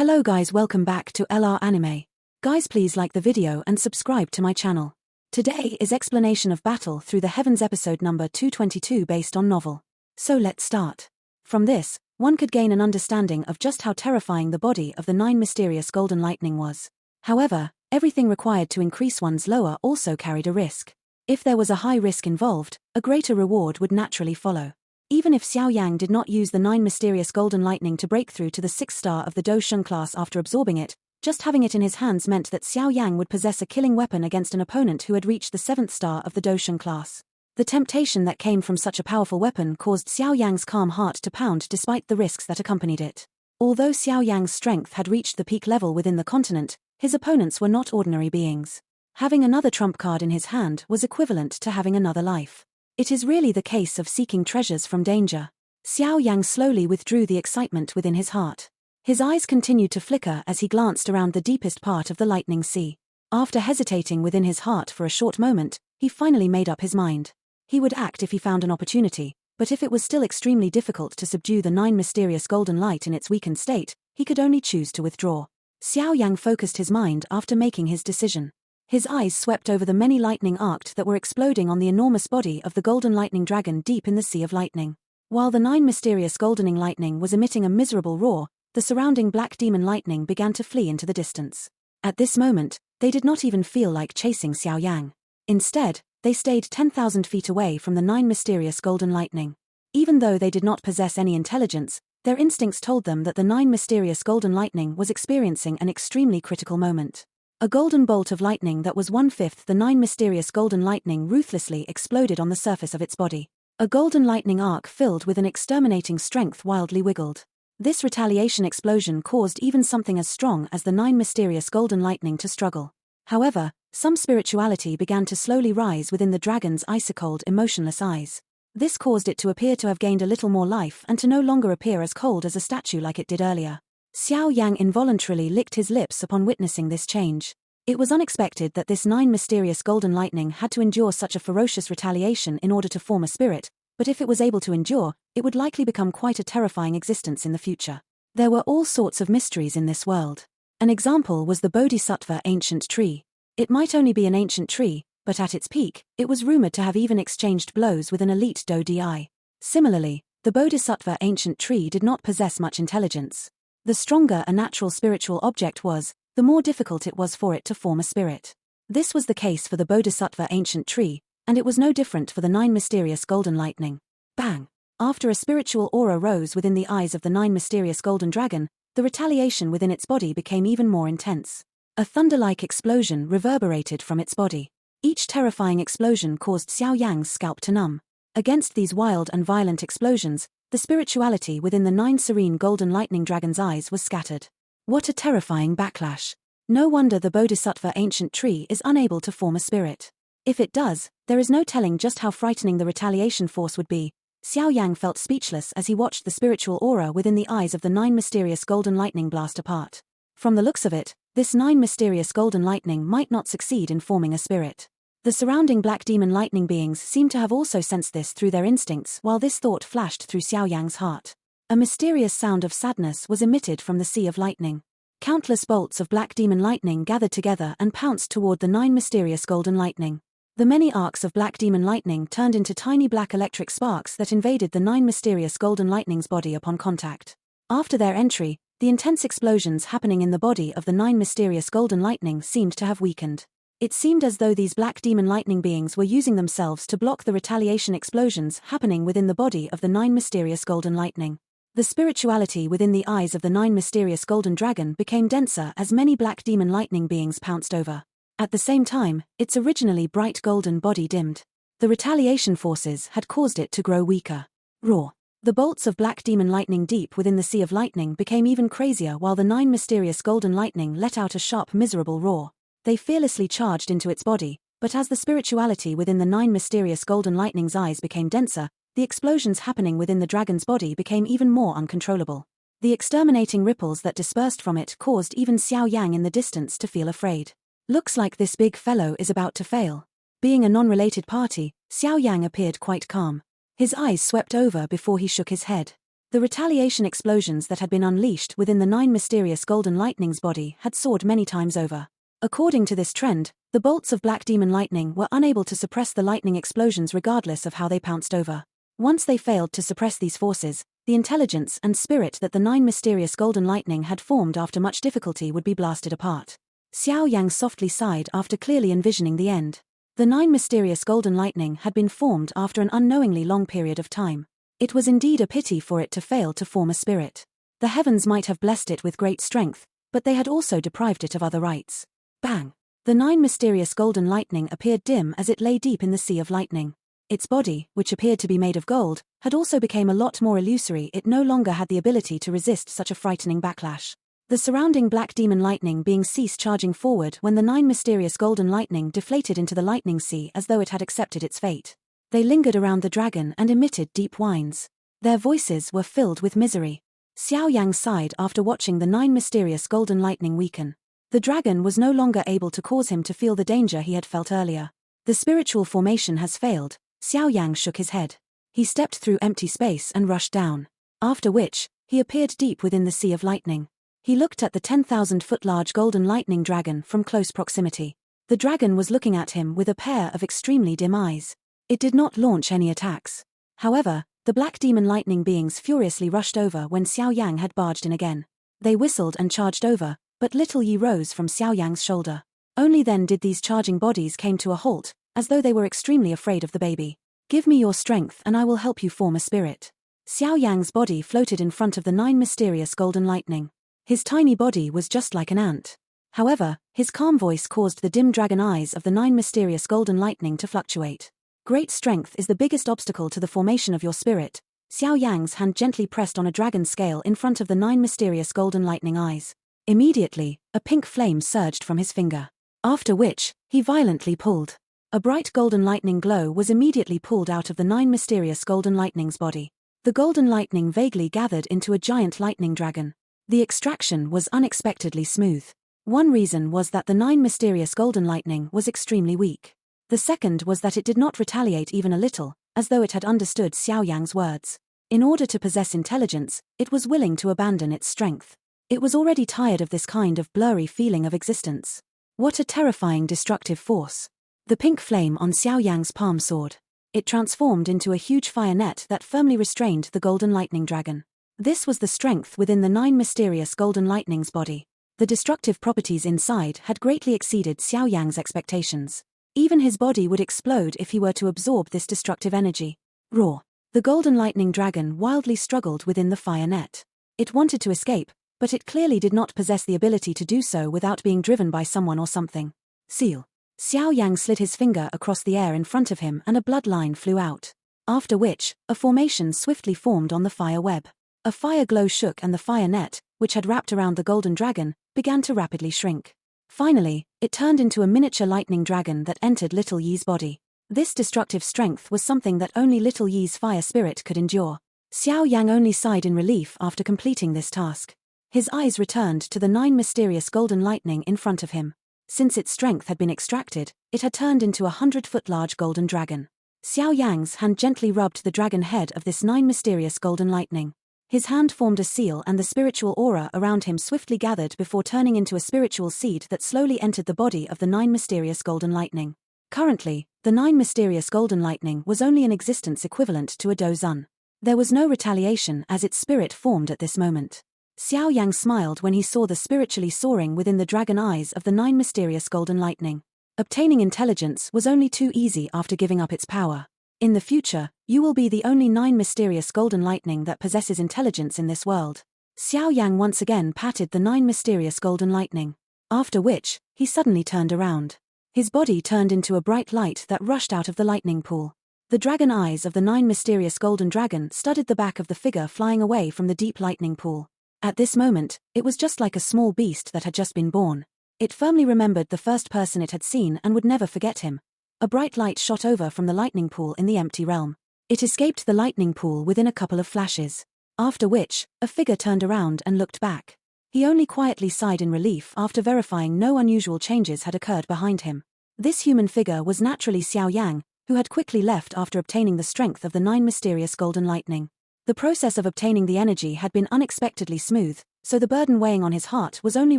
Hello guys, welcome back to LR Anime. Guys, please like the video and subscribe to my channel. Today is Explanation of Battle Through the Heavens episode number 222 based on novel. So let's start. From this, one could gain an understanding of just how terrifying the body of the 9 mysterious golden lightning was. However, everything required to increase one's lower also carried a risk. If there was a high risk involved, a greater reward would naturally follow. Even if Xiao Yang did not use the 9 mysterious golden lightning to break through to the 6th star of the Do Shun class after absorbing it, just having it in his hands meant that Xiao Yang would possess a killing weapon against an opponent who had reached the 7th star of the Do Shun class. The temptation that came from such a powerful weapon caused Xiao Yang's calm heart to pound despite the risks that accompanied it. Although Xiao Yang's strength had reached the peak level within the continent, his opponents were not ordinary beings. Having another trump card in his hand was equivalent to having another life. It is really the case of seeking treasures from danger. Xiao Yang slowly withdrew the excitement within his heart. His eyes continued to flicker as he glanced around the deepest part of the lightning sea. After hesitating within his heart for a short moment, he finally made up his mind. He would act if he found an opportunity, but if it was still extremely difficult to subdue the 9 mysterious golden light in its weakened state, he could only choose to withdraw. Xiao Yang focused his mind after making his decision. His eyes swept over the many lightning arcs that were exploding on the enormous body of the golden lightning dragon deep in the sea of lightning. While the 9 mysterious goldening lightning was emitting a miserable roar, the surrounding black demon lightning began to flee into the distance. At this moment, they did not even feel like chasing Xiao Yang. Instead, they stayed 10,000 feet away from the 9 mysterious golden lightning. Even though they did not possess any intelligence, their instincts told them that the 9 mysterious golden lightning was experiencing an extremely critical moment. A golden bolt of lightning that was 1/5 the 9 mysterious golden lightning ruthlessly exploded on the surface of its body. A golden lightning arc filled with an exterminating strength wildly wiggled. This retaliation explosion caused even something as strong as the 9 mysterious golden lightning to struggle. However, some spirituality began to slowly rise within the dragon's icy-cold, emotionless eyes. This caused it to appear to have gained a little more life and to no longer appear as cold as a statue like it did earlier. Xiao Yang involuntarily licked his lips upon witnessing this change. It was unexpected that this 9 mysterious golden lightning had to endure such a ferocious retaliation in order to form a spirit, but if it was able to endure, it would likely become quite a terrifying existence in the future. There were all sorts of mysteries in this world. An example was the Bodhisattva ancient tree. It might only be an ancient tree, but at its peak, it was rumored to have even exchanged blows with an elite Do Di. Similarly, the Bodhisattva ancient tree did not possess much intelligence. The stronger a natural spiritual object was, the more difficult it was for it to form a spirit. This was the case for the Bodhisattva ancient tree, and it was no different for the 9 mysterious golden lightning. Bang! After a spiritual aura rose within the eyes of the 9 mysterious golden dragon, the retaliation within its body became even more intense. A thunder-like explosion reverberated from its body. Each terrifying explosion caused Xiao Yang's scalp to numb. Against these wild and violent explosions, the spirituality within the 9 serene golden lightning dragon's eyes was scattered. What a terrifying backlash. No wonder the Bodhisattva ancient tree is unable to form a spirit. If it does, there is no telling just how frightening the retaliation force would be. Xiao Yang felt speechless as he watched the spiritual aura within the eyes of the 9 mysterious golden lightning blast apart. From the looks of it, this 9 mysterious golden lightning might not succeed in forming a spirit. The surrounding black demon lightning beings seemed to have also sensed this through their instincts while this thought flashed through Xiao Yang's heart. A mysterious sound of sadness was emitted from the sea of lightning. Countless bolts of black demon lightning gathered together and pounced toward the 9 mysterious golden lightning. The many arcs of black demon lightning turned into tiny black electric sparks that invaded the 9 mysterious golden lightning's body upon contact. After their entry, the intense explosions happening in the body of the 9 mysterious golden lightning seemed to have weakened. It seemed as though these black demon lightning beings were using themselves to block the retaliation explosions happening within the body of the 9 mysterious golden lightning. The spirituality within the eyes of the 9 mysterious golden dragon became denser as many black demon lightning beings pounced over. At the same time, its originally bright golden body dimmed. The retaliation forces had caused it to grow weaker. Roar. The bolts of black demon lightning deep within the sea of lightning became even crazier while the 9 mysterious golden lightning let out a sharp miserable roar. They fearlessly charged into its body, but as the spirituality within the 9 mysterious golden lightning's eyes became denser, the explosions happening within the dragon's body became even more uncontrollable. The exterminating ripples that dispersed from it caused even Xiao Yang in the distance to feel afraid. Looks like this big fellow is about to fail. Being a non-related party, Xiao Yang appeared quite calm. His eyes swept over before he shook his head. The retaliation explosions that had been unleashed within the 9 mysterious golden lightning's body had soared many times over. According to this trend, the bolts of black demon lightning were unable to suppress the lightning explosions regardless of how they pounced over. Once they failed to suppress these forces, the intelligence and spirit that the 9 mysterious golden lightning had formed after much difficulty would be blasted apart. Xiao Yang softly sighed after clearly envisioning the end. The 9 mysterious golden lightning had been formed after an unknowingly long period of time. It was indeed a pity for it to fail to form a spirit. The heavens might have blessed it with great strength, but they had also deprived it of other rights. Bang! The 9 mysterious golden lightning appeared dim as it lay deep in the sea of lightning. Its body, which appeared to be made of gold, had also become a lot more illusory. It no longer had the ability to resist such a frightening backlash. The surrounding black demon lightning being ceased charging forward when the 9 mysterious golden lightning deflated into the lightning sea as though it had accepted its fate. They lingered around the dragon and emitted deep whines. Their voices were filled with misery. Xiao Yang sighed after watching the 9 mysterious golden lightning weaken. The dragon was no longer able to cause him to feel the danger he had felt earlier. The spiritual formation has failed. Xiao Yang shook his head. He stepped through empty space and rushed down. After which, he appeared deep within the sea of lightning. He looked at the 10,000-foot-large golden lightning dragon from close proximity. The dragon was looking at him with a pair of extremely dim eyes. It did not launch any attacks. However, the black demon lightning beings furiously rushed over when Xiao Yang had barged in again. They whistled and charged over, but little Yi rose from Xiao Yang's shoulder. Only then did these charging bodies came to a halt, as though they were extremely afraid of the baby. Give me your strength and I will help you form a spirit. Xiao Yang's body floated in front of the 9 mysterious golden lightning. His tiny body was just like an ant. However, his calm voice caused the dim dragon eyes of the 9 mysterious golden lightning to fluctuate. Great strength is the biggest obstacle to the formation of your spirit. Xiao Yang's hand gently pressed on a dragon scale in front of the 9 mysterious golden lightning eyes. Immediately, a pink flame surged from his finger. After which, he violently pulled. A bright golden lightning glow was immediately pulled out of the 9 mysterious golden lightning's body. The golden lightning vaguely gathered into a giant lightning dragon. The extraction was unexpectedly smooth. One reason was that the 9 mysterious golden lightning was extremely weak. The second was that it did not retaliate even a little, as though it had understood Xiao Yang's words. In order to possess intelligence, it was willing to abandon its strength. It was already tired of this kind of blurry feeling of existence. What a terrifying destructive force. The pink flame on Xiao Yang's palm soared. It transformed into a huge fire net that firmly restrained the golden lightning dragon. This was the strength within the 9 mysterious golden lightning's body. The destructive properties inside had greatly exceeded Xiao Yang's expectations. Even his body would explode if he were to absorb this destructive energy. Roar! The golden lightning dragon wildly struggled within the fire net. It wanted to escape, but it clearly did not possess the ability to do so without being driven by someone or something. Seal! Xiao Yang slid his finger across the air in front of him and a bloodline flew out. After which, a formation swiftly formed on the fire web. A fire glow shook and the fire net, which had wrapped around the golden dragon, began to rapidly shrink. Finally, it turned into a miniature lightning dragon that entered Little Yi's body. This destructive strength was something that only Little Yi's fire spirit could endure. Xiao Yang only sighed in relief after completing this task. His eyes returned to the 9 mysterious golden lightning in front of him. Since its strength had been extracted, it had turned into a 100-foot-large golden dragon. Xiao Yang's hand gently rubbed the dragon head of this 9 mysterious golden lightning. His hand formed a seal and the spiritual aura around him swiftly gathered before turning into a spiritual seed that slowly entered the body of the 9 mysterious golden lightning. Currently, the 9 mysterious golden lightning was only in existence equivalent to a dozun. There was no retaliation as its spirit formed at this moment. Xiao Yang smiled when he saw the spiritually soaring within the dragon eyes of the 9 mysterious golden lightning. Obtaining intelligence was only too easy after giving up its power. In the future, you will be the only 9 mysterious golden lightning that possesses intelligence in this world. Xiao Yang once again patted the 9 mysterious golden lightning. After which, he suddenly turned around. His body turned into a bright light that rushed out of the lightning pool. The dragon eyes of the 9 mysterious golden dragon studied the back of the figure flying away from the deep lightning pool. At this moment, it was just like a small beast that had just been born. It firmly remembered the first person it had seen and would never forget him. A bright light shot over from the lightning pool in the empty realm. It escaped the lightning pool within a couple of flashes. After which, a figure turned around and looked back. He only quietly sighed in relief after verifying no unusual changes had occurred behind him. This human figure was naturally Xiao Yang, who had quickly left after obtaining the strength of the 9 mysterious golden lightning. The process of obtaining the energy had been unexpectedly smooth, so the burden weighing on his heart was only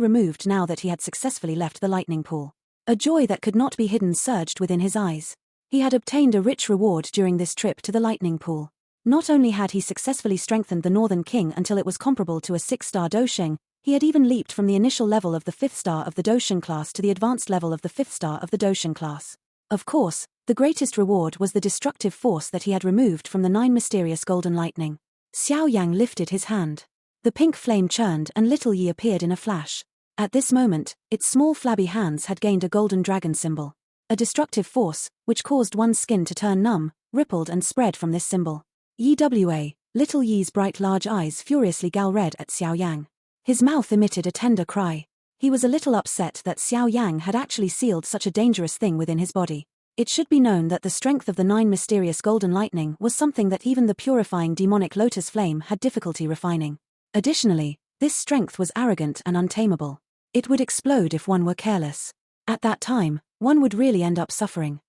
removed now that he had successfully left the lightning pool. A joy that could not be hidden surged within his eyes. He had obtained a rich reward during this trip to the lightning pool. Not only had he successfully strengthened the Northern King until it was comparable to a 6-star Dosheng, he had even leaped from the initial level of the 5th star of the Dosheng class to the advanced level of the 5th star of the Dosheng class. Of course, the greatest reward was the destructive force that he had removed from the 9 mysterious golden lightning. Xiao Yang lifted his hand. The pink flame churned and Little Yi appeared in a flash. At this moment, its small flabby hands had gained a golden dragon symbol. A destructive force, which caused one's skin to turn numb, rippled and spread from this symbol. Yi-wa, Little Yi's bright large eyes furiously gal-red at Xiao Yang. His mouth emitted a tender cry. He was a little upset that Xiao Yang had actually sealed such a dangerous thing within his body. It should be known that the strength of the 9 mysterious golden lightning was something that even the purifying demonic lotus flame had difficulty refining. Additionally, this strength was arrogant and untamable. It would explode if one were careless. At that time, one would really end up suffering.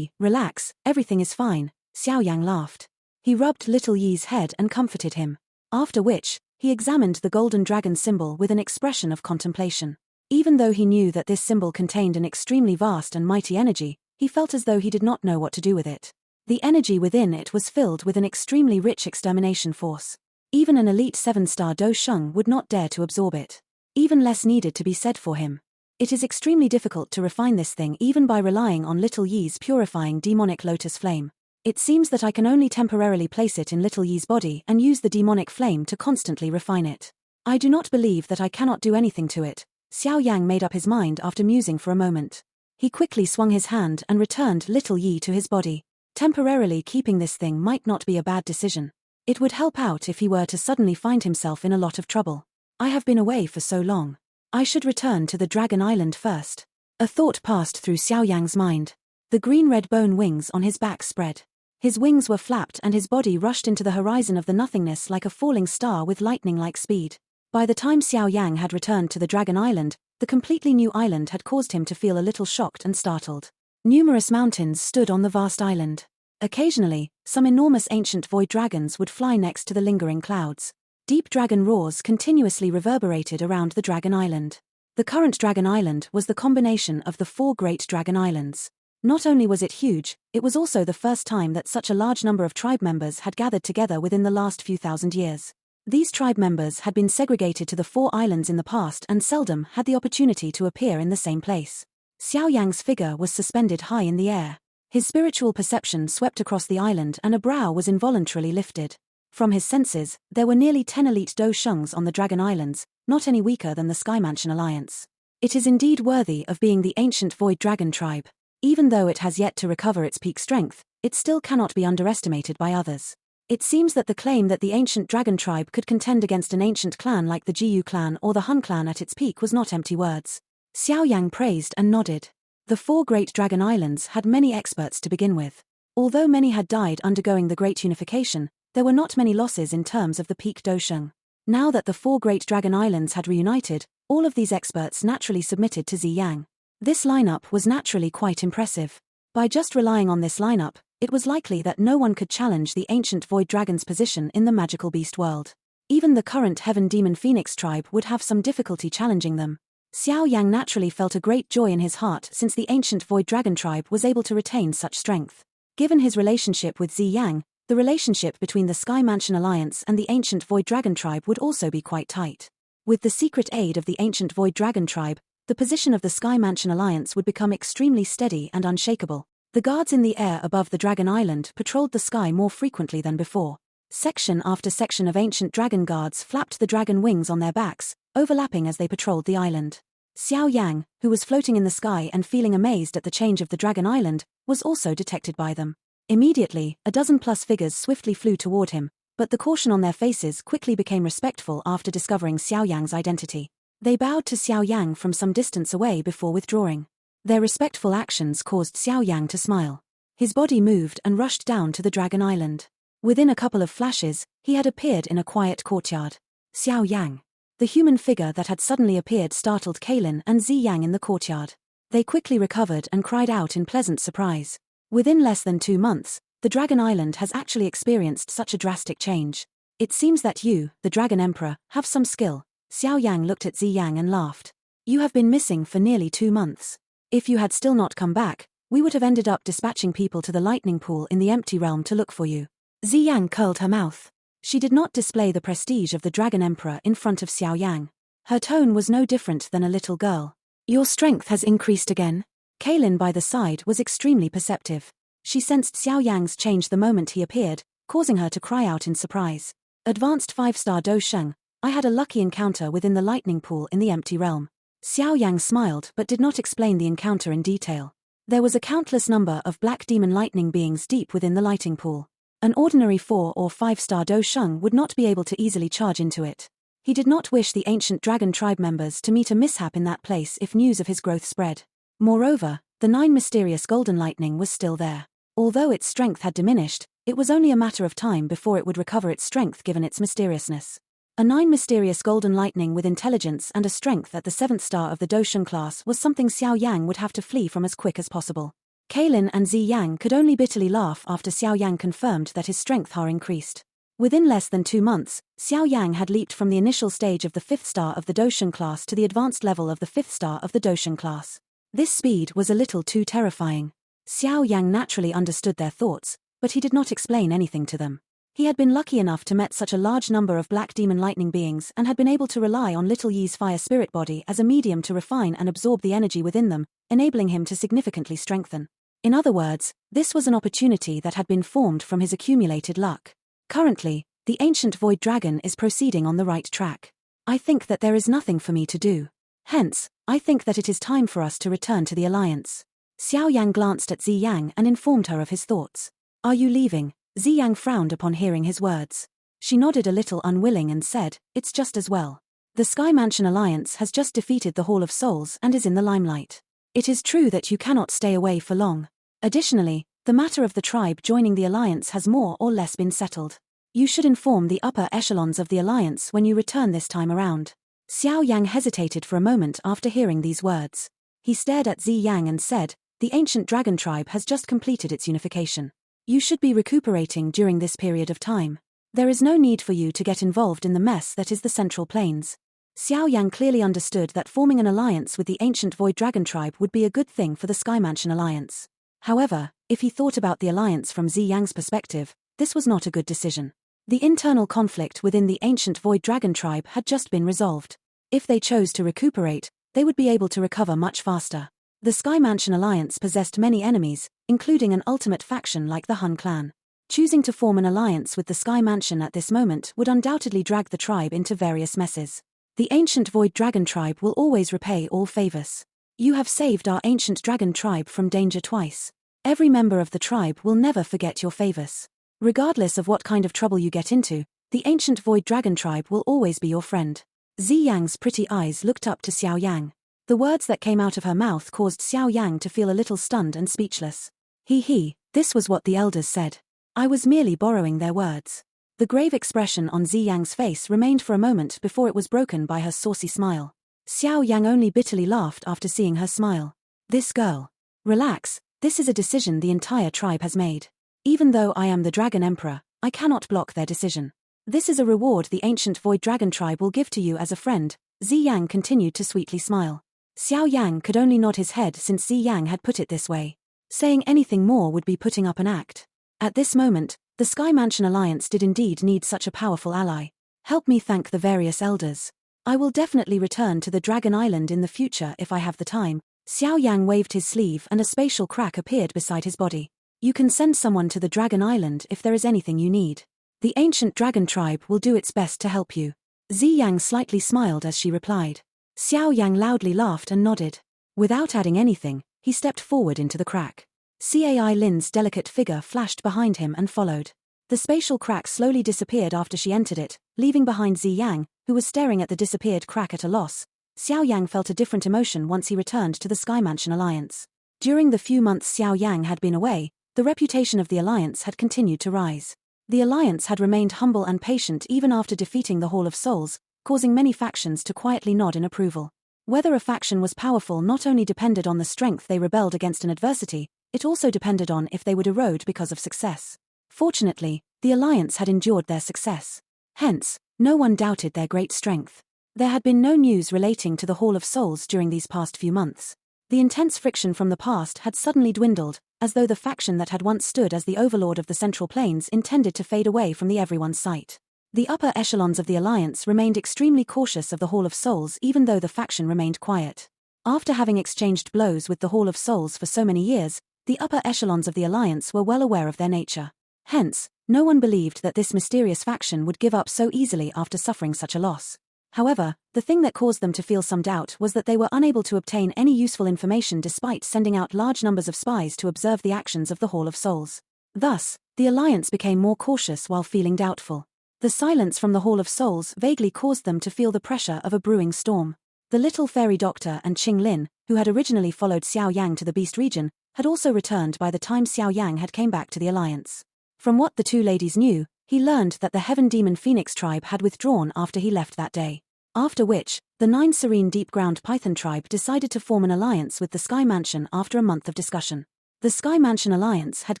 Relax, everything is fine, Xiao Yang laughed. He rubbed Little Yi's head and comforted him. After which, he examined the golden dragon symbol with an expression of contemplation. Even though he knew that this symbol contained an extremely vast and mighty energy, he felt as though he did not know what to do with it. The energy within it was filled with an extremely rich extermination force. Even an elite 7-star Dosheng would not dare to absorb it. Even less needed to be said for him. It is extremely difficult to refine this thing even by relying on Little Yi's purifying demonic lotus flame. It seems that I can only temporarily place it in Little Yi's body and use the demonic flame to constantly refine it. I do not believe that I cannot do anything to it. Xiao Yang made up his mind after musing for a moment. He quickly swung his hand and returned Little Yi to his body. Temporarily keeping this thing might not be a bad decision. It would help out if he were to suddenly find himself in a lot of trouble. I have been away for so long. I should return to the Dragon Island first. A thought passed through Xiao Yang's mind. The green-red bone wings on his back spread. His wings were flapped and his body rushed into the horizon of the nothingness like a falling star with lightning-like speed. By the time Xiao Yang had returned to the Dragon Island, the completely new island had caused him to feel a little shocked and startled. Numerous mountains stood on the vast island. Occasionally, some enormous ancient void dragons would fly next to the lingering clouds. Deep dragon roars continuously reverberated around the Dragon Island. The current Dragon Island was the combination of the 4 great Dragon Islands. Not only was it huge, it was also the first time that such a large number of tribe members had gathered together within the last few thousand years. These tribe members had been segregated to the 4 islands in the past and seldom had the opportunity to appear in the same place. Xiao Yang's figure was suspended high in the air. His spiritual perception swept across the island and a brow was involuntarily lifted. From his senses, there were nearly 10 elite Doshengs on the Dragon Islands, not any weaker than the Sky Mansion Alliance. It is indeed worthy of being the ancient Void Dragon tribe. Even though it has yet to recover its peak strength, it still cannot be underestimated by others. It seems that the claim that the ancient dragon tribe could contend against an ancient clan like the Yao Clan or the Hun clan at its peak was not empty words. Xiao Yang praised and nodded. The 4 great dragon islands had many experts to begin with. Although many had died undergoing the Great Unification, there were not many losses in terms of the peak Dosheng. Now that the 4 great dragon islands had reunited, all of these experts naturally submitted to Zi Yang. This lineup was naturally quite impressive. By just relying on this lineup, it was likely that no one could challenge the ancient void dragon's position in the magical beast world. Even the current Heaven Demon Phoenix tribe would have some difficulty challenging them. Xiao Yang naturally felt a great joy in his heart since the ancient void dragon tribe was able to retain such strength. Given his relationship with Zi Yang, the relationship between the Sky Mansion Alliance and the ancient void dragon tribe would also be quite tight. With the secret aid of the ancient void dragon tribe, the position of the Sky Mansion Alliance would become extremely steady and unshakable. The guards in the air above the Dragon Island patrolled the sky more frequently than before. Section after section of ancient dragon guards flapped the dragon wings on their backs, overlapping as they patrolled the island. Xiao Yang, who was floating in the sky and feeling amazed at the change of the Dragon Island, was also detected by them. Immediately, a dozen-plus figures swiftly flew toward him, but the caution on their faces quickly became respectful after discovering Xiao Yang's identity. They bowed to Xiao Yang from some distance away before withdrawing. Their respectful actions caused Xiao Yang to smile. His body moved and rushed down to the Dragon Island. Within a couple of flashes, he had appeared in a quiet courtyard. Xiao Yang. The human figure that had suddenly appeared startled Kaylin and Zi Yang in the courtyard. They quickly recovered and cried out in pleasant surprise. Within less than 2 months, the Dragon Island has actually experienced such a drastic change. It seems that you, the Dragon Emperor, have some skill. Xiao Yang looked at Zi Yang and laughed. You have been missing for nearly 2 months. If you had still not come back, we would have ended up dispatching people to the lightning pool in the empty realm to look for you. Zi Yang curled her mouth. She did not display the prestige of the Dragon Emperor in front of Xiao Yang. Her tone was no different than a little girl. Your strength has increased again. Kaylin by the side was extremely perceptive. She sensed Xiao Yang's change the moment he appeared, causing her to cry out in surprise. Advanced 5-star Do Sheng, I had a lucky encounter within the lightning pool in the empty realm. Xiao Yang smiled but did not explain the encounter in detail. There was a countless number of black demon lightning beings deep within the lightning pool. An ordinary 4 or 5-star Do Sheng would not be able to easily charge into it. He did not wish the ancient dragon tribe members to meet a mishap in that place if news of his growth spread. Moreover, the 9 mysterious golden lightning was still there. Although its strength had diminished, it was only a matter of time before it would recover its strength given its mysteriousness. A 9 mysterious golden lightning with intelligence and a strength at the 7th star of the Do Sheng class was something Xiao Yang would have to flee from as quick as possible. Kaylin and Zi Yang could only bitterly laugh after Xiao Yang confirmed that his strength had increased. Within less than 2 months, Xiao Yang had leaped from the initial stage of the 5th star of the Do Sheng class to the advanced level of the 5th star of the Do Sheng class. This speed was a little too terrifying. Xiao Yang naturally understood their thoughts, but he did not explain anything to them. He had been lucky enough to meet such a large number of black demon lightning beings and had been able to rely on Little Yi's fire spirit body as a medium to refine and absorb the energy within them, enabling him to significantly strengthen. In other words, this was an opportunity that had been formed from his accumulated luck. Currently, the ancient void dragon is proceeding on the right track. I think that there is nothing for me to do. Hence, I think that it is time for us to return to the alliance. Xiao Yang glanced at Zi Yang and informed her of his thoughts. Are you leaving? Zi Yang frowned upon hearing his words. She nodded a little unwilling and said, it's just as well. The Sky Mansion Alliance has just defeated the Hall of Souls and is in the limelight. It is true that you cannot stay away for long. Additionally, the matter of the tribe joining the alliance has more or less been settled. You should inform the upper echelons of the alliance when you return this time around. Xiao Yang hesitated for a moment after hearing these words. He stared at Zi Yang and said, the ancient dragon tribe has just completed its unification. You should be recuperating during this period of time. There is no need for you to get involved in the mess that is the Central Plains. Xiao Yang clearly understood that forming an alliance with the ancient void dragon tribe would be a good thing for the Sky Mansion Alliance. However, if he thought about the alliance from Zi Yang's perspective, this was not a good decision. The internal conflict within the ancient void dragon tribe had just been resolved. If they chose to recuperate, they would be able to recover much faster. The Sky Mansion Alliance possessed many enemies, including an ultimate faction like the Hun clan. Choosing to form an alliance with the Sky Mansion at this moment would undoubtedly drag the tribe into various messes. The ancient void dragon tribe will always repay all favors. You have saved our ancient dragon tribe from danger twice. Every member of the tribe will never forget your favors. Regardless of what kind of trouble you get into, the ancient void dragon tribe will always be your friend. Zi Yang's pretty eyes looked up to Xiao Yang. The words that came out of her mouth caused Xiao Yang to feel a little stunned and speechless. This was what the elders said. I was merely borrowing their words. The grave expression on Zi Yang's face remained for a moment before it was broken by her saucy smile. Xiao Yang only bitterly laughed after seeing her smile. This girl. Relax, this is a decision the entire tribe has made. Even though I am the Dragon Emperor, I cannot block their decision. This is a reward the ancient void dragon tribe will give to you as a friend. Zi Yang continued to sweetly smile. Xiao Yang could only nod his head since Zi Yang had put it this way. Saying anything more would be putting up an act. At this moment, the Sky Mansion Alliance did indeed need such a powerful ally. Help me thank the various elders. I will definitely return to the Dragon Island in the future if I have the time. Xiao Yang waved his sleeve and a spatial crack appeared beside his body. You can send someone to the Dragon Island if there is anything you need. The ancient dragon tribe will do its best to help you. Zi Yang slightly smiled as she replied. Xiao Yang loudly laughed and nodded. Without adding anything, he stepped forward into the crack. Cai Lin's delicate figure flashed behind him and followed. The spatial crack slowly disappeared after she entered it, leaving behind Zi Yang, who was staring at the disappeared crack at a loss. Xiao Yang felt a different emotion once he returned to the Sky Mansion Alliance. During the few months Xiao Yang had been away, the reputation of the Alliance had continued to rise. The Alliance had remained humble and patient even after defeating the Hall of Souls, causing many factions to quietly nod in approval. Whether a faction was powerful not only depended on the strength they rebelled against an adversity, it also depended on if they would erode because of success. Fortunately, the Alliance had endured their success. Hence, no one doubted their great strength. There had been no news relating to the Hall of Souls during these past few months. The intense friction from the past had suddenly dwindled, as though the faction that had once stood as the overlord of the Central Plains intended to fade away from everyone's sight. The upper echelons of the Alliance remained extremely cautious of the Hall of Souls even though the faction remained quiet. After having exchanged blows with the Hall of Souls for so many years, the upper echelons of the Alliance were well aware of their nature. Hence, no one believed that this mysterious faction would give up so easily after suffering such a loss. However, the thing that caused them to feel some doubt was that they were unable to obtain any useful information despite sending out large numbers of spies to observe the actions of the Hall of Souls. Thus, the Alliance became more cautious while feeling doubtful. The silence from the Hall of Souls vaguely caused them to feel the pressure of a brewing storm. The little fairy doctor and Qing Lin, who had originally followed Xiao Yang to the Beast region, had also returned by the time Xiao Yang had came back to the Alliance. From what the two ladies knew, he learned that the Heaven Demon Phoenix tribe had withdrawn after he left that day. After which, the 9 Serene Deep Ground Python tribe decided to form an alliance with the Sky Mansion after a month of discussion. The Sky Mansion Alliance had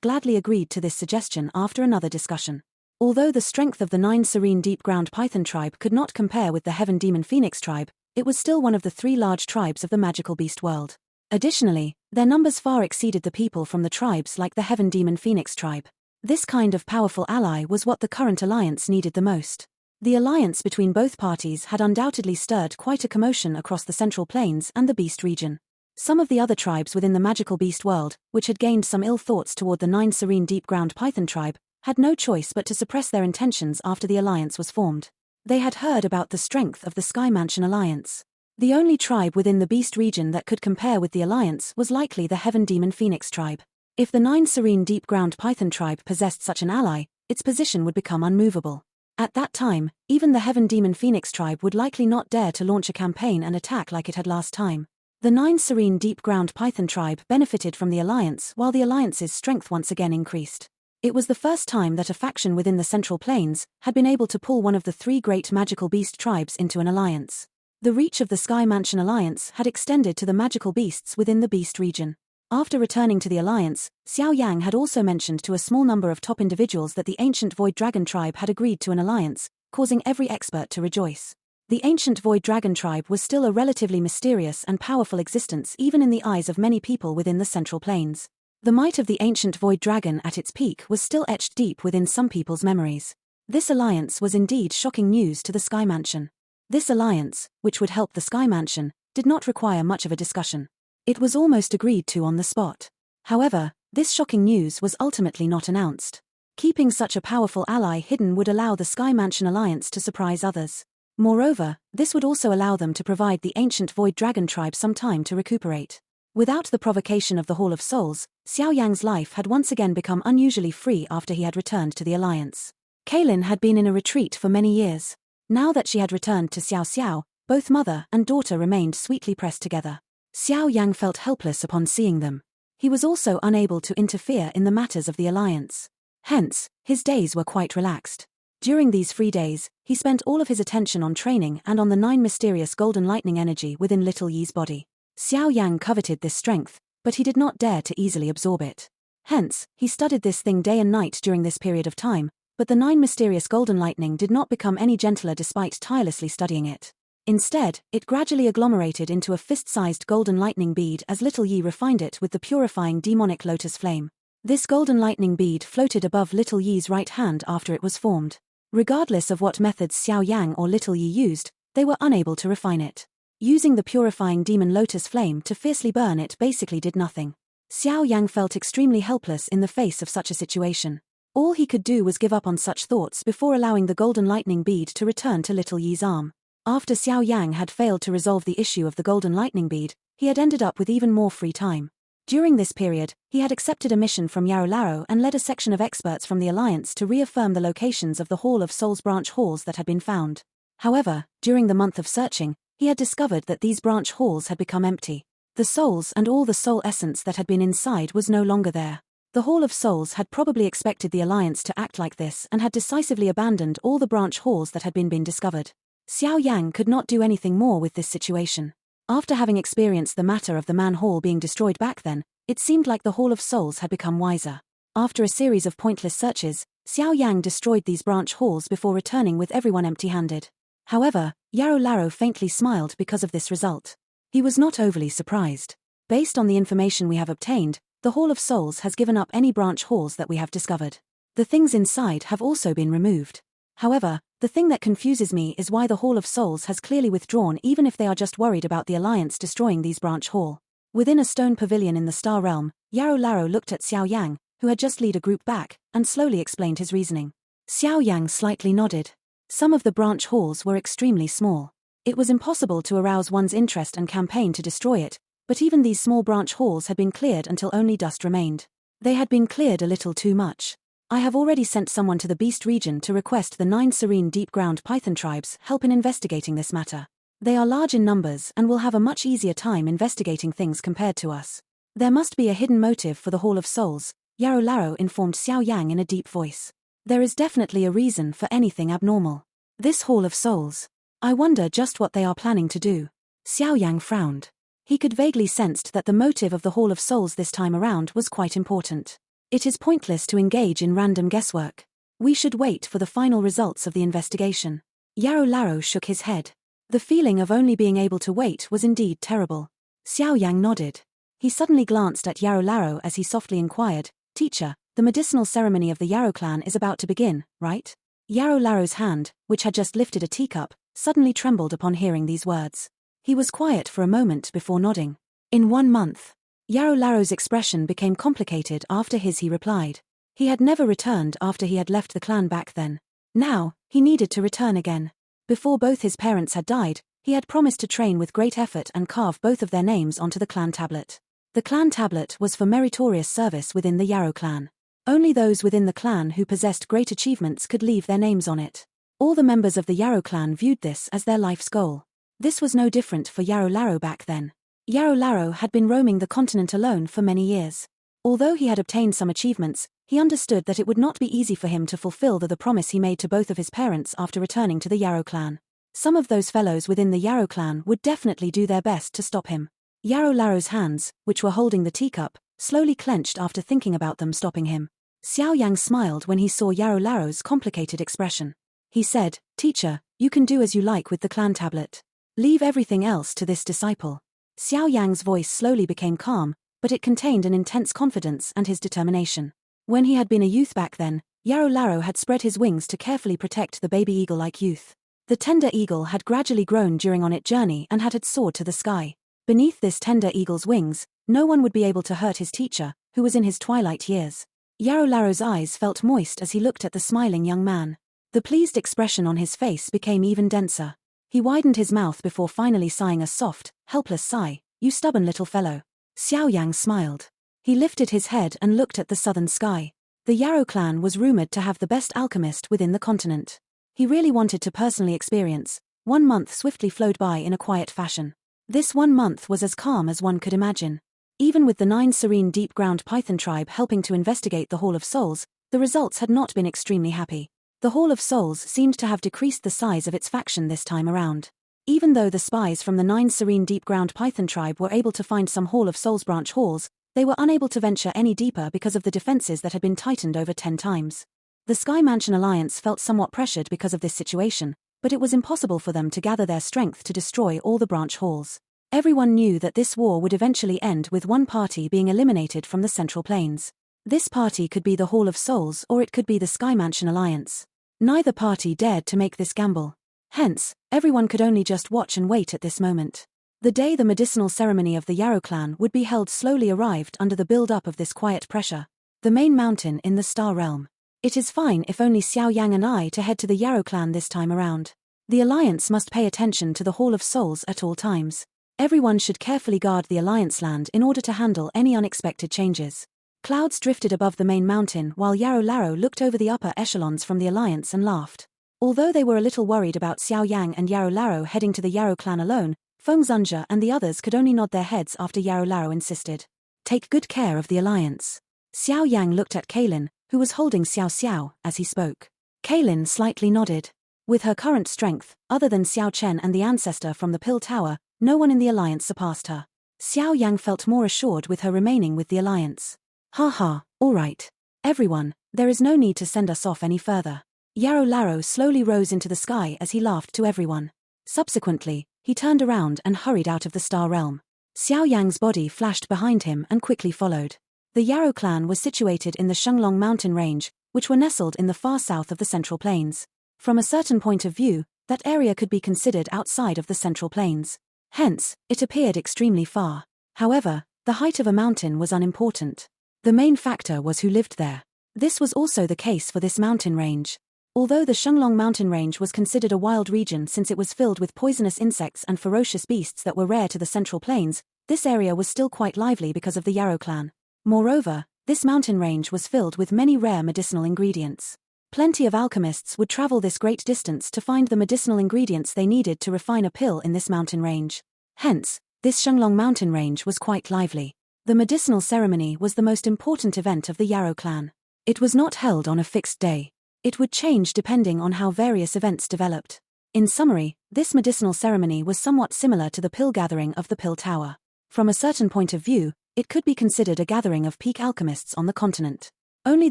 gladly agreed to this suggestion after another discussion. Although the strength of the 9 Serene Deep Ground Python tribe could not compare with the Heaven Demon Phoenix tribe, it was still one of the 3 large tribes of the magical beast world. Additionally, their numbers far exceeded the people from the tribes like the Heaven Demon Phoenix tribe. This kind of powerful ally was what the current alliance needed the most. The alliance between both parties had undoubtedly stirred quite a commotion across the Central Plains and the Beast region. Some of the other tribes within the magical beast world, which had gained some ill thoughts toward the 9 Serene Deep Ground Python tribe, had no choice but to suppress their intentions after the alliance was formed. They had heard about the strength of the Sky Mansion alliance. The only tribe within the Beast region that could compare with the alliance was likely the Heaven Demon Phoenix tribe. If the 9 Serene Deep Ground Python tribe possessed such an ally, its position would become unmovable. At that time, even the Heaven Demon Phoenix tribe would likely not dare to launch a campaign and attack like it had last time. The 9 Serene Deep Ground Python tribe benefited from the alliance while the alliance's strength once again increased. It was the first time that a faction within the Central Plains had been able to pull one of the 3 great magical beast tribes into an alliance. The reach of the Sky Mansion alliance had extended to the magical beasts within the Beast region. After returning to the alliance, Xiao Yang had also mentioned to a small number of top individuals that the ancient Void Dragon tribe had agreed to an alliance, causing every expert to rejoice. The ancient Void Dragon tribe was still a relatively mysterious and powerful existence even in the eyes of many people within the Central Plains. The might of the ancient Void Dragon at its peak was still etched deep within some people's memories. This alliance was indeed shocking news to the Sky Mansion. This alliance, which would help the Sky Mansion, did not require much of a discussion. It was almost agreed to on the spot. However, this shocking news was ultimately not announced. Keeping such a powerful ally hidden would allow the Sky Mansion alliance to surprise others. Moreover, this would also allow them to provide the ancient Void Dragon tribe some time to recuperate. Without the provocation of the Hall of Souls, Xiao Yang's life had once again become unusually free after he had returned to the alliance. Kaylin had been in a retreat for many years. Now that she had returned to Xiao Xiao, both mother and daughter remained sweetly pressed together. Xiao Yang felt helpless upon seeing them. He was also unable to interfere in the matters of the alliance. Hence, his days were quite relaxed. During these free days, he spent all of his attention on training and on the 9 mysterious golden lightning energy within Little Yi's body. Xiao Yang coveted this strength, but he did not dare to easily absorb it. Hence, he studied this thing day and night during this period of time, but the 9 mysterious golden lightning did not become any gentler despite tirelessly studying it. Instead, it gradually agglomerated into a fist-sized golden lightning bead as Little Yi refined it with the purifying demonic lotus flame. This golden lightning bead floated above Little Yi's right hand after it was formed. Regardless of what methods Xiao Yang or Little Yi used, they were unable to refine it. Using the purifying demon lotus flame to fiercely burn it basically did nothing. Xiao Yang felt extremely helpless in the face of such a situation. All he could do was give up on such thoughts before allowing the golden lightning bead to return to Little Yi's arm. After Xiao Yang had failed to resolve the issue of the golden lightning bead, he had ended up with even more free time. During this period, he had accepted a mission from Yao Laro and led a section of experts from the Alliance to reaffirm the locations of the Hall of Souls branch halls that had been found. However, during the month of searching, he had discovered that these branch halls had become empty. The souls and all the soul essence that had been inside was no longer there. The Hall of Souls had probably expected the Alliance to act like this and had decisively abandoned all the branch halls that had been discovered. Xiao Yang could not do anything more with this situation. After having experienced the matter of the Man Hall being destroyed back then, It seemed like the Hall of Souls had become wiser. After a series of pointless searches, Xiao Yang destroyed these branch halls before returning with everyone empty-handed. However, Yao Laro faintly smiled because of this result. He was not overly surprised. Based on the information we have obtained, the Hall of Souls has given up any branch halls that we have discovered. The things inside have also been removed. However, the thing that confuses me is why the Hall of Souls has clearly withdrawn even if they are just worried about the Alliance destroying these branch hall. Within a stone pavilion in the Star Realm, Yao Laro looked at Xiao Yang, who had just led a group back, and slowly explained his reasoning. Xiao Yang slightly nodded. Some of the branch halls were extremely small. It was impossible to arouse one's interest and campaign to destroy it, but even these small branch halls had been cleared until only dust remained. They had been cleared a little too much. I have already sent someone to the Beast region to request the 9 serene deep-ground Python tribes help in investigating this matter. They are large in numbers and will have a much easier time investigating things compared to us. There must be a hidden motive for the Hall of Souls, Yao Laro informed Xiao Yang in a deep voice. There is definitely a reason for anything abnormal. This Hall of Souls. I wonder just what they are planning to do. Xiao Yang frowned. He could vaguely sensed that the motive of the Hall of Souls this time around was quite important. It is pointless to engage in random guesswork. We should wait for the final results of the investigation. Yao Laro shook his head. The feeling of only being able to wait was indeed terrible. Xiao Yang nodded. He suddenly glanced at Yao Laro as he softly inquired, "Teacher, the medicinal ceremony of the Yao Clan is about to begin, right?" Yao Laro's hand, which had just lifted a teacup, suddenly trembled upon hearing these words. He was quiet for a moment before nodding. "In 1 month." Yao Laro's expression became complicated after he replied. He had never returned after he had left the clan back then. Now, he needed to return again. Before both his parents had died, he had promised to train with great effort and carve both of their names onto the clan tablet. The clan tablet was for meritorious service within the Yao Clan. Only those within the clan who possessed great achievements could leave their names on it. All the members of the Yao Clan viewed this as their life's goal. This was no different for Yao Laro back then. Yao Laro had been roaming the continent alone for many years. Although he had obtained some achievements, he understood that it would not be easy for him to fulfill the promise he made to both of his parents after returning to the Yao Clan. Some of those fellows within the Yao Clan would definitely do their best to stop him. Yao Laro's hands, which were holding the teacup, slowly clenched after thinking about them stopping him. Xiao Yang smiled when he saw Yao Laro's complicated expression. He said, "Teacher, you can do as you like with the clan tablet. Leave everything else to this disciple." Xiao Yang's voice slowly became calm, but it contained an intense confidence and his determination. When he had been a youth back then, Yao Laro had spread his wings to carefully protect the baby eagle-like youth. The tender eagle had gradually grown during on its journey and had soared to the sky. Beneath this tender eagle's wings, no one would be able to hurt his teacher, who was in his twilight years. Yao Laro's eyes felt moist as he looked at the smiling young man. The pleased expression on his face became even denser. He widened his mouth before finally sighing a soft, helpless sigh. "You stubborn little fellow." Xiao Yang smiled. He lifted his head and looked at the southern sky. The Yao Clan was rumored to have the best alchemist within the continent. He really wanted to personally experience. 1 month swiftly flowed by in a quiet fashion. This 1 month was as calm as one could imagine. Even with the 9 serene deep-ground Python tribe helping to investigate the Hall of Souls, the results had not been extremely happy. The Hall of Souls seemed to have decreased the size of its faction this time around. Even though the spies from the 9 serene deep-ground Python tribe were able to find some Hall of Souls branch halls, they were unable to venture any deeper because of the defenses that had been tightened over 10 times. The Sky Mansion Alliance felt somewhat pressured because of this situation, but it was impossible for them to gather their strength to destroy all the branch halls. Everyone knew that this war would eventually end with one party being eliminated from the Central Plains. This party could be the Hall of Souls or it could be the Sky Mansion Alliance. Neither party dared to make this gamble. Hence, everyone could only just watch and wait at this moment. The day the medicinal ceremony of the Yao Clan would be held slowly arrived under the build-up of this quiet pressure. The main mountain in the Star Realm. It is fine if only Xiao Yang and I to head to the Yao Clan this time around. The Alliance must pay attention to the Hall of Souls at all times. Everyone should carefully guard the Alliance land in order to handle any unexpected changes. Clouds drifted above the main mountain while Yao Laro looked over the upper echelons from the Alliance and laughed. Although they were a little worried about Xiao Yang and Yao Laro heading to the Yao Clan alone, Feng Zunja and the others could only nod their heads after Yao Laro insisted. "Take good care of the Alliance." Xiao Yang looked at Kaylin, who was holding Xiao Xiao, as he spoke. Kaylin slightly nodded. With her current strength, other than Xiao Chen and the ancestor from the Pill Tower, no one in the Alliance surpassed her. Xiao Yang felt more assured with her remaining with the alliance. Haha, alright. Everyone, there is no need to send us off any further. Yao Laro slowly rose into the sky as he laughed to everyone. Subsequently, he turned around and hurried out of the star realm. Xiao Yang's body flashed behind him and quickly followed. The Yao Clan was situated in the Shenglong mountain range, which were nestled in the far south of the Central Plains. From a certain point of view, that area could be considered outside of the Central Plains. Hence, it appeared extremely far. However, the height of a mountain was unimportant. The main factor was who lived there. This was also the case for this mountain range. Although the Shenglong mountain range was considered a wild region since it was filled with poisonous insects and ferocious beasts that were rare to the Central Plains, this area was still quite lively because of the Yao Clan. Moreover, this mountain range was filled with many rare medicinal ingredients. Plenty of alchemists would travel this great distance to find the medicinal ingredients they needed to refine a pill in this mountain range. Hence, this Shenglong mountain range was quite lively. The medicinal ceremony was the most important event of the Yao Clan. It was not held on a fixed day. It would change depending on how various events developed. In summary, this medicinal ceremony was somewhat similar to the pill gathering of the Pill Tower. From a certain point of view, it could be considered a gathering of peak alchemists on the continent. Only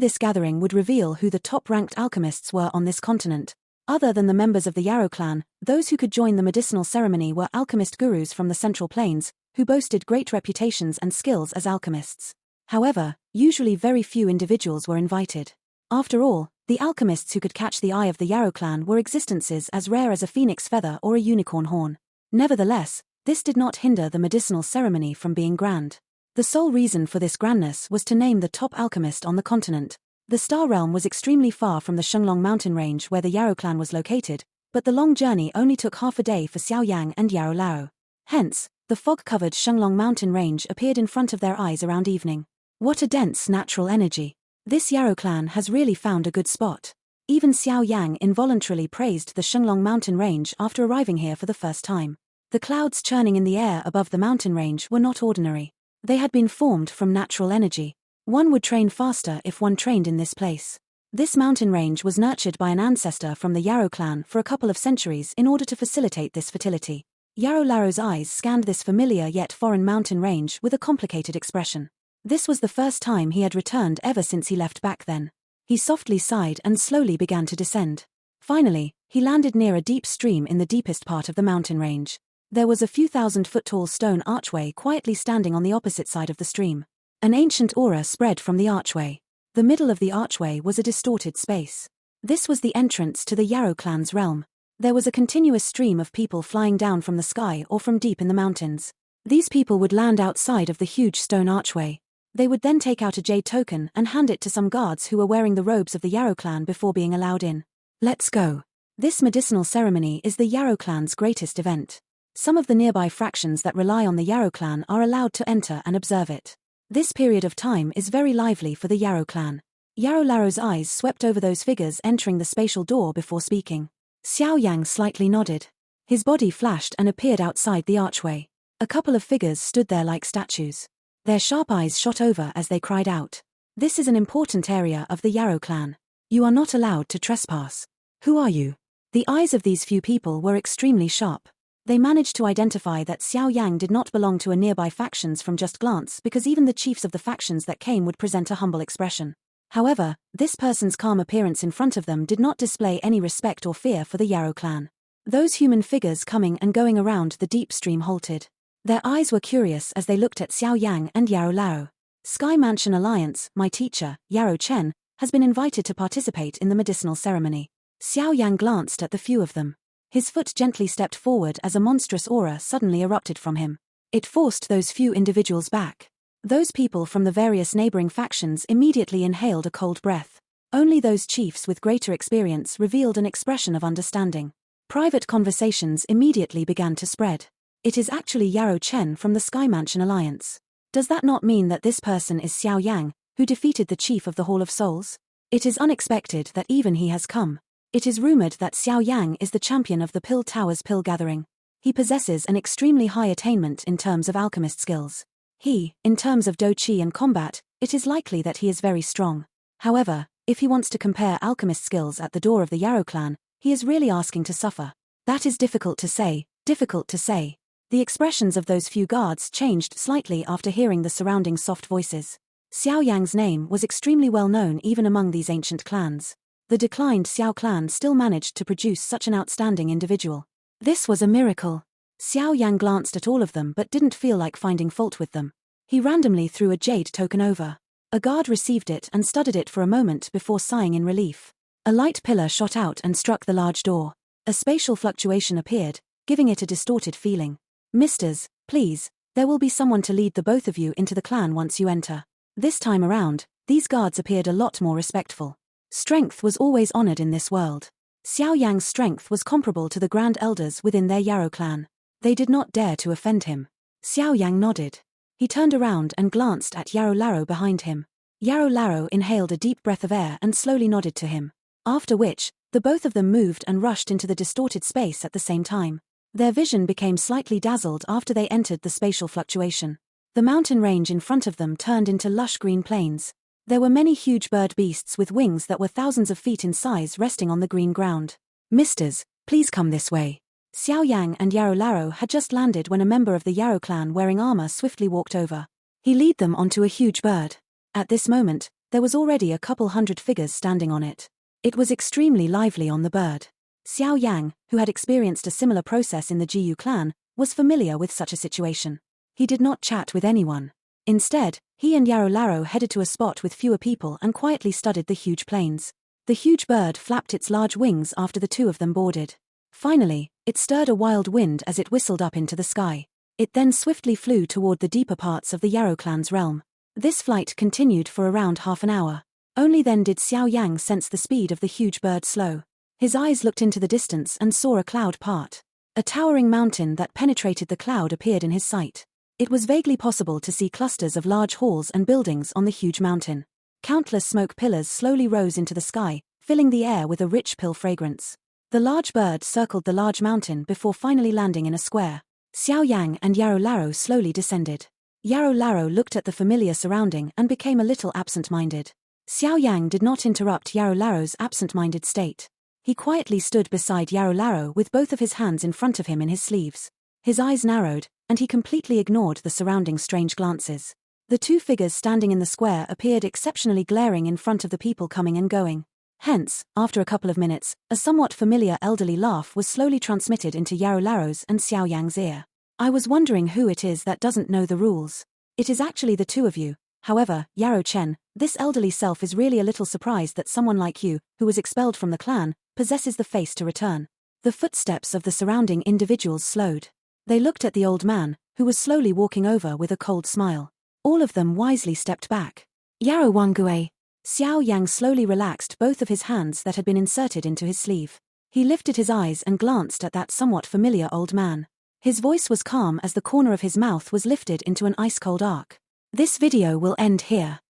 this gathering would reveal who the top-ranked alchemists were on this continent. Other than the members of the Yao Clan, those who could join the medicinal ceremony were alchemist gurus from the Central Plains, who boasted great reputations and skills as alchemists. However, usually very few individuals were invited. After all, the alchemists who could catch the eye of the Yao Clan were existences as rare as a phoenix feather or a unicorn horn. Nevertheless, this did not hinder the medicinal ceremony from being grand. The sole reason for this grandness was to name the top alchemist on the continent. The Star Realm was extremely far from the Shenglong mountain range where the Yao Clan was located, but the long journey only took half a day for Xiao Yang and Yao Lao. Hence, the fog-covered Shenglong mountain range appeared in front of their eyes around evening. What a dense natural energy. This Yao Clan has really found a good spot. Even Xiao Yang involuntarily praised the Shenglong mountain range after arriving here for the first time. The clouds churning in the air above the mountain range were not ordinary. They had been formed from natural energy. One would train faster if one trained in this place. This mountain range was nurtured by an ancestor from the Yao Clan for a couple of centuries in order to facilitate this fertility. Yao Laro's eyes scanned this familiar yet foreign mountain range with a complicated expression. This was the first time he had returned ever since he left back then. He softly sighed and slowly began to descend. Finally, he landed near a deep stream in the deepest part of the mountain range. There was a few thousand-foot-tall stone archway quietly standing on the opposite side of the stream. An ancient aura spread from the archway. The middle of the archway was a distorted space. This was the entrance to the Yao Clan's realm. There was a continuous stream of people flying down from the sky or from deep in the mountains. These people would land outside of the huge stone archway. They would then take out a jade token and hand it to some guards who were wearing the robes of the Yao Clan before being allowed in. Let's go. This medicinal ceremony is the Yao Clan's greatest event. Some of the nearby fractions that rely on the Yao Clan are allowed to enter and observe it. This period of time is very lively for the Yao Clan. Yao Laro's eyes swept over those figures entering the spatial door before speaking. Xiao Yang slightly nodded. His body flashed and appeared outside the archway. A couple of figures stood there like statues. Their sharp eyes shot over as they cried out. This is an important area of the Yao Clan. You are not allowed to trespass. Who are you? The eyes of these few people were extremely sharp. They managed to identify that Xiao Yang did not belong to a nearby factions from just glance because even the chiefs of the factions that came would present a humble expression. However, this person's calm appearance in front of them did not display any respect or fear for the Yao Clan. Those human figures coming and going around the deep stream halted. Their eyes were curious as they looked at Xiao Yang and Yao Lao. Sky Mansion Alliance, my teacher, Yao Chen, has been invited to participate in the medicinal ceremony. Xiao Yang glanced at the few of them. His foot gently stepped forward as a monstrous aura suddenly erupted from him. It forced those few individuals back. Those people from the various neighboring factions immediately inhaled a cold breath. Only those chiefs with greater experience revealed an expression of understanding. Private conversations immediately began to spread. It is actually Yao Chen from the Sky Mansion Alliance. Does that not mean that this person is Xiao Yang, who defeated the chief of the Hall of Souls? It is unexpected that even he has come. It is rumored that Xiao Yang is the champion of the Pill Tower's pill gathering. He possesses an extremely high attainment in terms of alchemist skills. In terms of do chi and combat, it is likely that he is very strong. However, if he wants to compare alchemist skills at the door of the Yao Clan, he is really asking to suffer. That is difficult to say, difficult to say. The expressions of those few guards changed slightly after hearing the surrounding soft voices. Xiao Yang's name was extremely well known even among these ancient clans. The declined Yao Clan still managed to produce such an outstanding individual. This was a miracle. Xiao Yang glanced at all of them but didn't feel like finding fault with them. He randomly threw a jade token over. A guard received it and studied it for a moment before sighing in relief. A light pillar shot out and struck the large door. A spatial fluctuation appeared, giving it a distorted feeling. Misters, please, there will be someone to lead the both of you into the clan once you enter. This time around, these guards appeared a lot more respectful. Strength was always honored in this world. Xiao Yang's strength was comparable to the Grand Elders within their Yao Clan. They did not dare to offend him. Xiao Yang nodded. He turned around and glanced at Yao Laro behind him. Yao Laro inhaled a deep breath of air and slowly nodded to him. After which, the both of them moved and rushed into the distorted space at the same time. Their vision became slightly dazzled after they entered the spatial fluctuation. The mountain range in front of them turned into lush green plains. There were many huge bird beasts with wings that were thousands of feet in size resting on the green ground. Misters, please come this way. Xiao Yang and Yao Laro had just landed when a member of the Yao clan wearing armor swiftly walked over. He led them onto a huge bird. At this moment, there was already a couple hundred figures standing on it. It was extremely lively on the bird. Xiao Yang, who had experienced a similar process in the Jiyu clan, was familiar with such a situation. He did not chat with anyone. Instead, he and Yao Laro headed to a spot with fewer people and quietly studied the huge plains. The huge bird flapped its large wings after the two of them boarded. Finally, it stirred a wild wind as it whistled up into the sky. It then swiftly flew toward the deeper parts of the Yao clan's realm. This flight continued for around half an hour. Only then did Xiao Yang sense the speed of the huge bird slow. His eyes looked into the distance and saw a cloud part. A towering mountain that penetrated the cloud appeared in his sight. It was vaguely possible to see clusters of large halls and buildings on the huge mountain. Countless smoke pillars slowly rose into the sky, filling the air with a rich pill fragrance. The large bird circled the large mountain before finally landing in a square. Xiao Yang and Yao Laro slowly descended. Yao Laro looked at the familiar surrounding and became a little absent-minded. Xiao Yang did not interrupt Yao Laro's absent-minded state. He quietly stood beside Yao Laro with both of his hands in front of him in his sleeves. His eyes narrowed, and he completely ignored the surrounding strange glances. The two figures standing in the square appeared exceptionally glaring in front of the people coming and going. Hence, after a couple of minutes, a somewhat familiar elderly laugh was slowly transmitted into Yao Laro's and Xiao Yang's ear. I was wondering who it is that doesn't know the rules. It is actually the two of you. However, Yao Chen, this elderly self is really a little surprised that someone like you, who was expelled from the clan, possesses the face to return. The footsteps of the surrounding individuals slowed. They looked at the old man, who was slowly walking over with a cold smile. All of them wisely stepped back. Yao Wangue. Xiao Yang slowly relaxed both of his hands that had been inserted into his sleeve. He lifted his eyes and glanced at that somewhat familiar old man. His voice was calm as the corner of his mouth was lifted into an ice-cold arc. This video will end here.